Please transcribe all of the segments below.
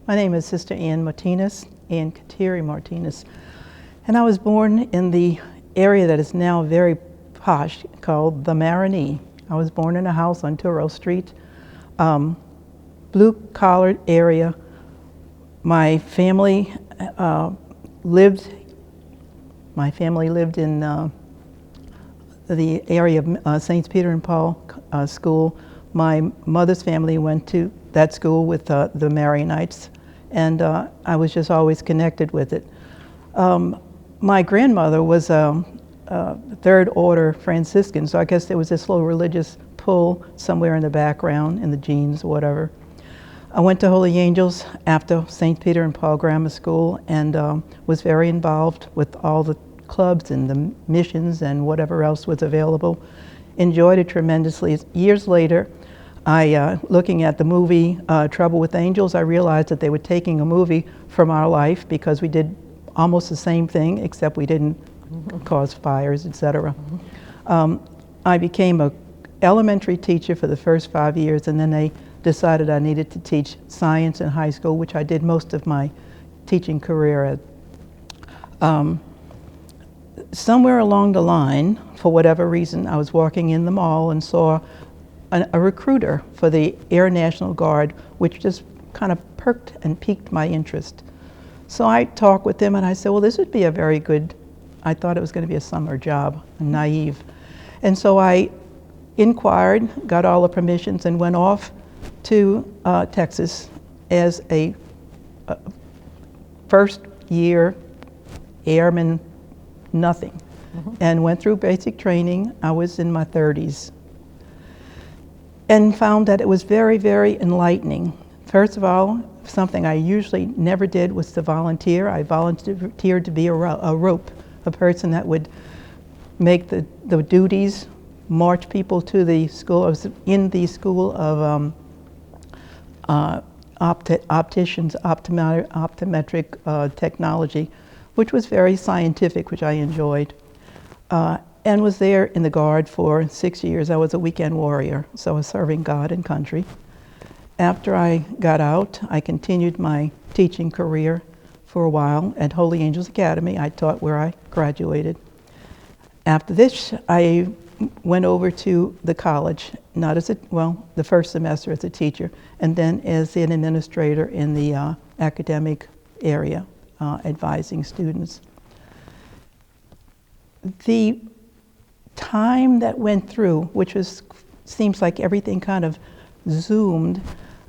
My name is Sister Ann Martinez, Ann Martinez, and I was born in the area that is now very posh called the Maroney. I was born in a house on Turo Street, blue-collar area. My family lived in the area of St. Peter and Paul School. My mother's family went to that school with the Marianites, and I was just always connected with it. My grandmother was a Third Order Franciscan, so I guess there was this little religious pull somewhere in the background, in the genes, whatever. I went to Holy Angels after St. Peter and Paul Grammar School, and was very involved with all the clubs and the missions and whatever else was available. Enjoyed it tremendously. Years later, looking at the movie Trouble with Angels, I realized that they were taking a movie from our life because we did almost the same thing, except we didn't cause fires, etc. I became an elementary teacher for the first 5 years, and then they decided I needed to teach science in high school, which I did most of my teaching career at. Somewhere along the line, for whatever reason, I was walking in the mall and saw a recruiter for the Air National Guard, which just kind of perked and piqued my interest. So I talked with him and I said, well, this would be a very good, I thought it was going to be a summer job. I'm naive. And so I inquired, got all the permissions, and went off to Texas as a first year airman, nothing, and went through basic training. I was in my 30s. And found that it was very, very enlightening. First of all, something I usually never did was to volunteer. I volunteered to be a rope, a person that would make the duties, march people to the school. I was in the school of opticians, optometric technology, which was very scientific, which I enjoyed. And was there in the Guard for 6 years. I was a weekend warrior, so I was serving God and country. After I got out, I continued my teaching career for a while at Holy Angels Academy. I taught where I graduated. After this, I went over to the college, not as the first semester as a teacher, and then as an administrator in the academic area, advising students. The time that went through, which seems like everything kind of zoomed,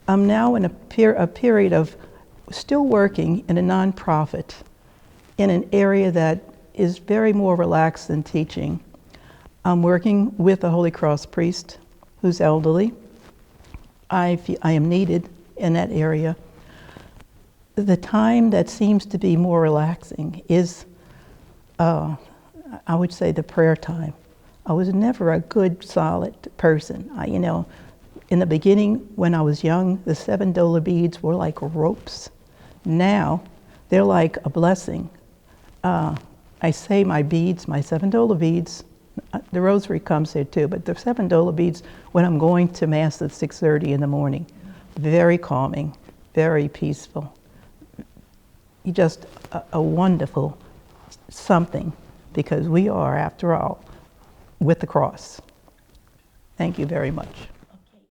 I'm now in a period of still working in a nonprofit in an area that is very more relaxed than teaching. I'm working with a Holy Cross priest who's elderly. I am needed in that area. The time that seems to be more relaxing is, I would say, the prayer time. I was never a good, solid person. In the beginning, when I was young, the $7 beads were like ropes. Now, they're like a blessing. I say my beads, my $7 beads, the rosary comes here too, but the $7 beads when I'm going to Mass at 6:30 in the morning. Very calming, very peaceful. Just a wonderful something, because we are, after all, with the cross. Thank you very much.